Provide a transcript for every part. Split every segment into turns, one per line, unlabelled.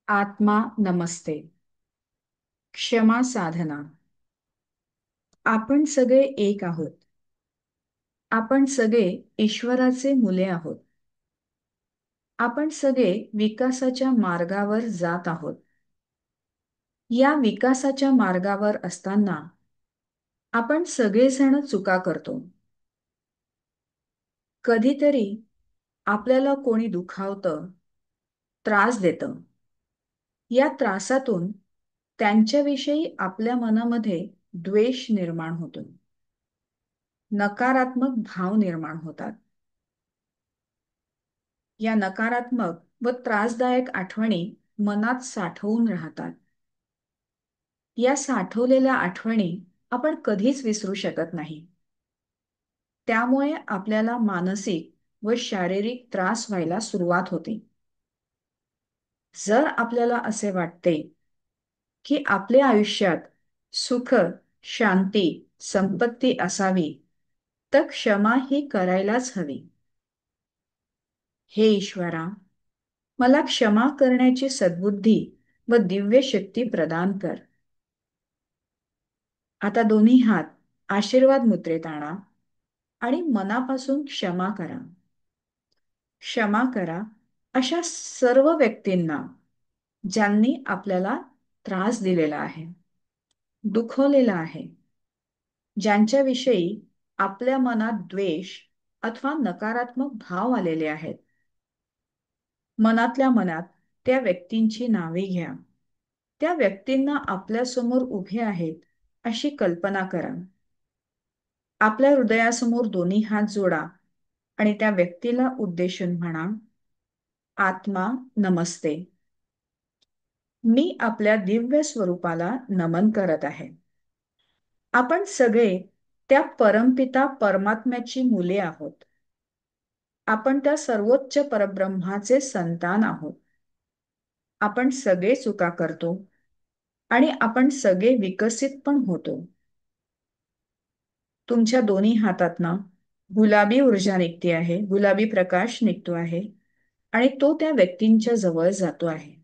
आत्मा नमस्ते. क्षमा साधना. आपण सगळे एक आहोत. आपण सगळे ईश्वराचे मुले आहोत. आपण सगळे विकासाच्या मार्गावर जात आहोत. या विकासाच्या मार्गावर असताना आपण सगळेजण चुका करतो. कधीतरी आपल्याला कोणी दुखावतं, त्रास देतं. या त्रासातून त्यांच्याविषयी आपल्या मनामध्ये द्वेष निर्माण होतो. नकारात्मक भाव निर्माण होतात. या नकारात्मक व त्रासदायक आठवणी मनात साठवून राहतात. या साठवलेल्या आठवणी आपण कधीच विसरू शकत नाही. त्यामुळे आपल्याला मानसिक व शारीरिक त्रास व्हायला सुरुवात होते. जर आपल्याला असे वाटते की आपल्या आयुष्यात सुख, शांती, संपत्ती असावी, तर क्षमा ही करायलाच हवी. हे ईश्वरा, मला क्षमा करण्याची सद्बुद्धी व दिव्य शक्ती प्रदान कर. आता दोन्ही हात आशीर्वाद मुद्रेत आणा आणि मनापासून क्षमा करा. क्षमा करा अशा सर्व व्यक्तींना ज्यांनी आपल्याला त्रास दिलेला आहे, दुखवलेला आहे, ज्यांच्याविषयी आपल्या मनात द्वेष अथवा नकारात्मक भाव आलेले आहेत. मनातल्या मनात त्या व्यक्तींची नावे घ्या. त्या व्यक्तींना आपल्यासमोर उभे आहेत अशी कल्पना करा. आपल्या हृदयासमोर दोन्ही हात जोडा आणि त्या व्यक्तीला उद्देशून म्हणा, आत्मा नमस्ते. मी आपल्या दिव्य स्वरूपाला नमन करत आहे. आपण सगळे त्या परमपिता परमात्म्याची मुले आहोत. आपण त्या सर्वोच्च परब्रह्माचे संतान आहोत. आपण सगळे चुका करतो आणि आपण सगळे विकसित पण होतो. तुमच्या दोन्ही हातातनं गुलाबी ऊर्जा निघते आहे, गुलाबी प्रकाश निघतो आहे आणि तो त्या व्यक्तींच्या जवळ जातो आहे.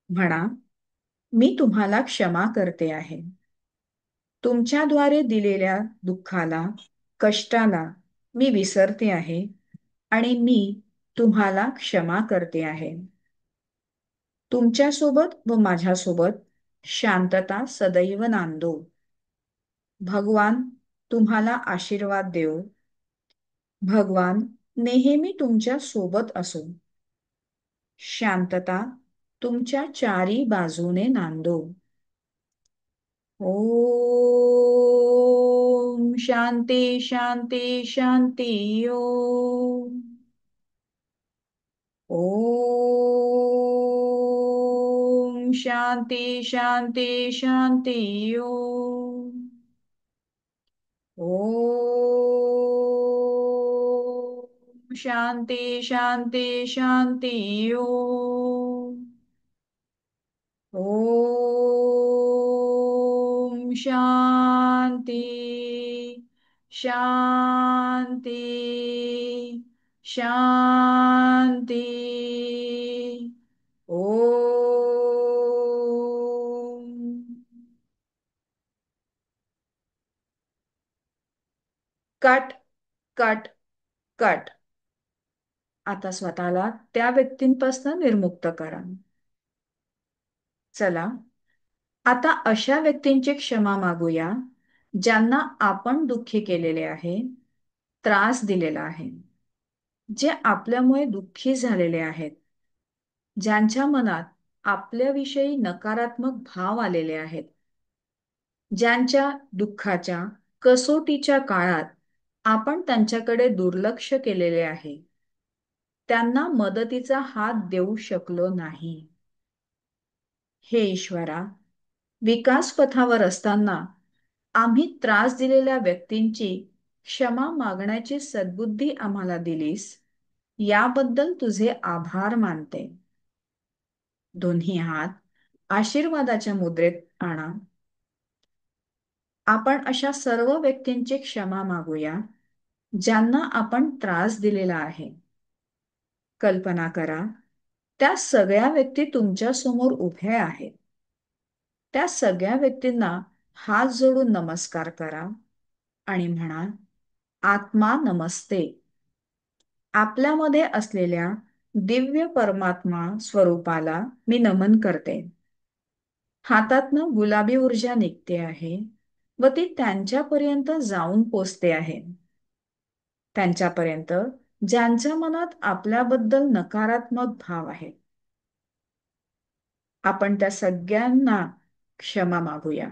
म्हणा, मी तुम्हाला क्षमा करते आहे. तुमच्याद्वारे दिलेल्या दुःखाला, कष्टाला मी विसरते आहे आणि मी तुम्हाला क्षमा करते आहे. तुमच्यासोबत व माझ्यासोबत शांतता सदैव नांदो. भगवान तुम्हाला आशीर्वाद देवो. भगवान नेहमी तुमच्या सोबत असो. शांतता तुमच्या चारी बाजूने नांदो. ओम शांती शांती शांती. ओम ओम शांती शांती शांती. ओम ओम शांती शांती शांती. ओम ओम शांती शांती शांती. ओम. Cut cut cut. आता स्वतःला त्या व्यक्तींपासून निर्मुक्त करा. चला, आता अशा व्यक्तींची क्षमा मागूया ज्यांना आपण दुःखी केलेले आहे, त्रास दिलेला आहे, जे आपल्यामुळे दुःखी झालेले आहेत, ज्यांच्या मनात आपल्याविषयी नकारात्मक भाव आलेले आहेत, ज्यांच्या दुःखाच्या कसोटीच्या काळात आपण त्यांच्याकडे दुर्लक्ष केलेले आहे, त्यांना मदतीचा हात देऊ शकलो नाही. हे ईश्वरा, विकास पथावर असताना आम्ही त्रास दिलेल्या व्यक्तींची क्षमा मागण्याची सद्बुद्धी आम्हाला दिलीस, याबद्दल तुझे आभार मानते. दोन्ही हात आशीर्वादाच्या मुद्रेत आणा. आपण अशा सर्व व्यक्तींची क्षमा मागूया ज्यांना आपण त्रास दिलेला आहे. कल्पना करा, त्या सगळ्या व्यक्ती तुमच्या समोर उभ्या आहेत. त्या सगळ्या व्यक्तींना हात जोडून नमस्कार करा आणि म्हणा, आत्मा नमस्ते. आपल्यामध्ये असलेल्या दिव्य परमात्मा स्वरूपाला मी नमन करते. हातातनं गुलाबी ऊर्जा निघते आहे व ती त्यांच्यापर्यंत जाऊन पोचते आहे. त्यांच्यापर्यंत ज्यांच्या मनात आपल्याबद्दल नकारात्मक भाव आहे. आपण त्या सगळ्यांना क्षमा मागूया.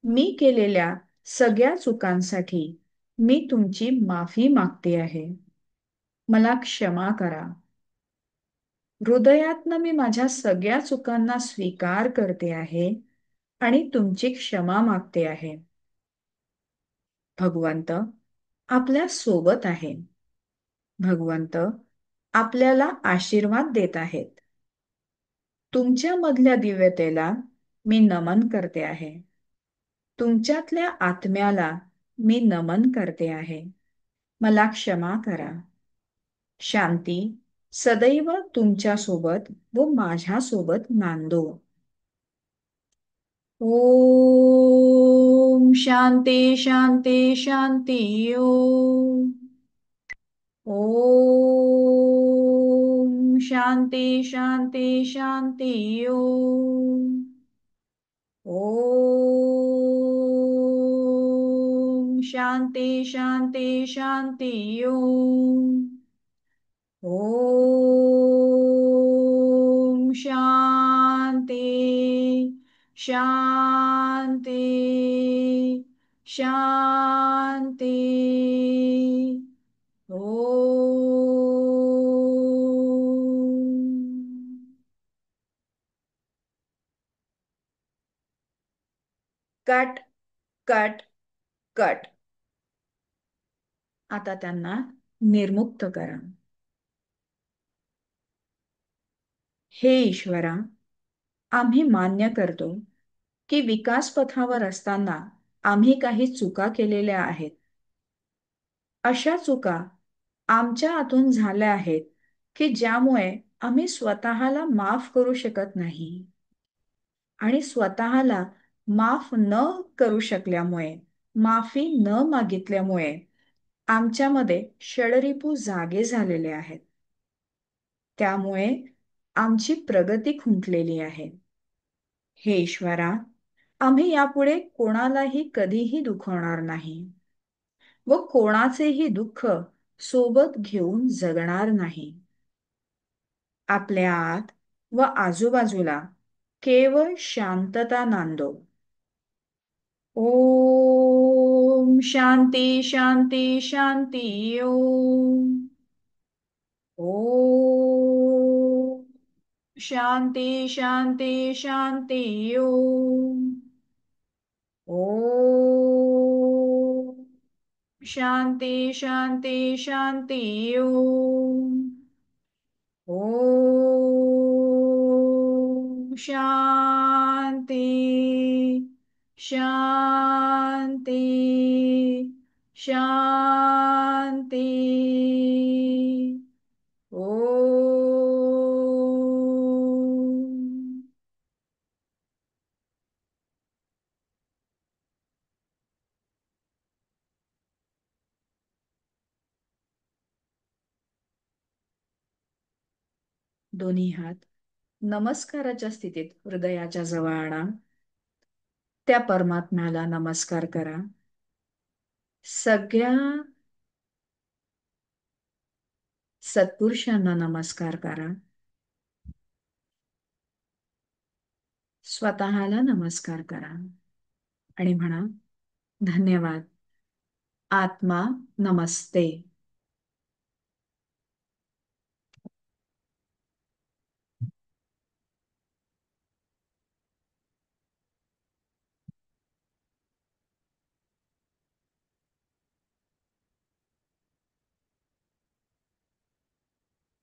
मी केलेल्या सगळ्या चुकांसाठी मी तुमची माफी मागते आहे. मला क्षमा करा. हृदयातनं मी माझ्या सगळ्या चुकांना स्वीकार करते आहे आणि तुमची क्षमा मागते आहे. भगवंत आपल्या सोबत आहे. भगवंत आपल्याला आशीर्वाद देत आहेत. तुमच्या मधल्या दिव्यतेला मी नमन करते आहे. तुमच्यातल्या आत्म्याला मी नमन करते आहे. मला क्षमा करा. शांती सदैव तुमच्या सोबत व माझ्या सोबत नांदो. ओम शांती शांती शांती ओम. ओम शांती शांती शांती ओम. ओम शांती शांती शांती ओम. ओम शांती शांती शांती ओम. Cut cut cut. आता त्यांना निर्मुक्त करा. हे ईश्वरा, आम्ही मान्य करतो की विकास पथावर असताना आम्ही काही चुका केलेल्या आहेत. अशा चुका आमच्या हातून झाल्या आहेत की ज्यामुळे आम्ही स्वतःला माफ करू शकत नाही. आणि स्वतःला माफ न करू शकल्यामुळे, माफी न मागितल्यामुळे आमच्यामध्ये षडरिपू जागे झालेले आहेत. त्यामुळे आमची प्रगती खुंटलेली आहे. हे ईश्वरा, आम्ही यापुढे कोणालाही कधीही दुखवणार नाही व कोणाचेही दुःख सोबत घेऊन जगणार नाही. आपल्या आत व आजूबाजूला केवळ शांतता नांदो. ओम शांती शांती शांती ओम. ओम शांती शांती शांती ओम. ओम शांती शांती शांती ओम. ओम शांती शांती शांती ओम. दोन्ही हात नमस्काराच्या स्थितीत हृदयाच्या जवळ आणा. त्या परमात्म्याला नमस्कार करा. सगळ्या सत्पुरुषांना नमस्कार करा. स्वतःला नमस्कार करा आणि म्हणा, धन्यवाद. आत्मा नमस्ते.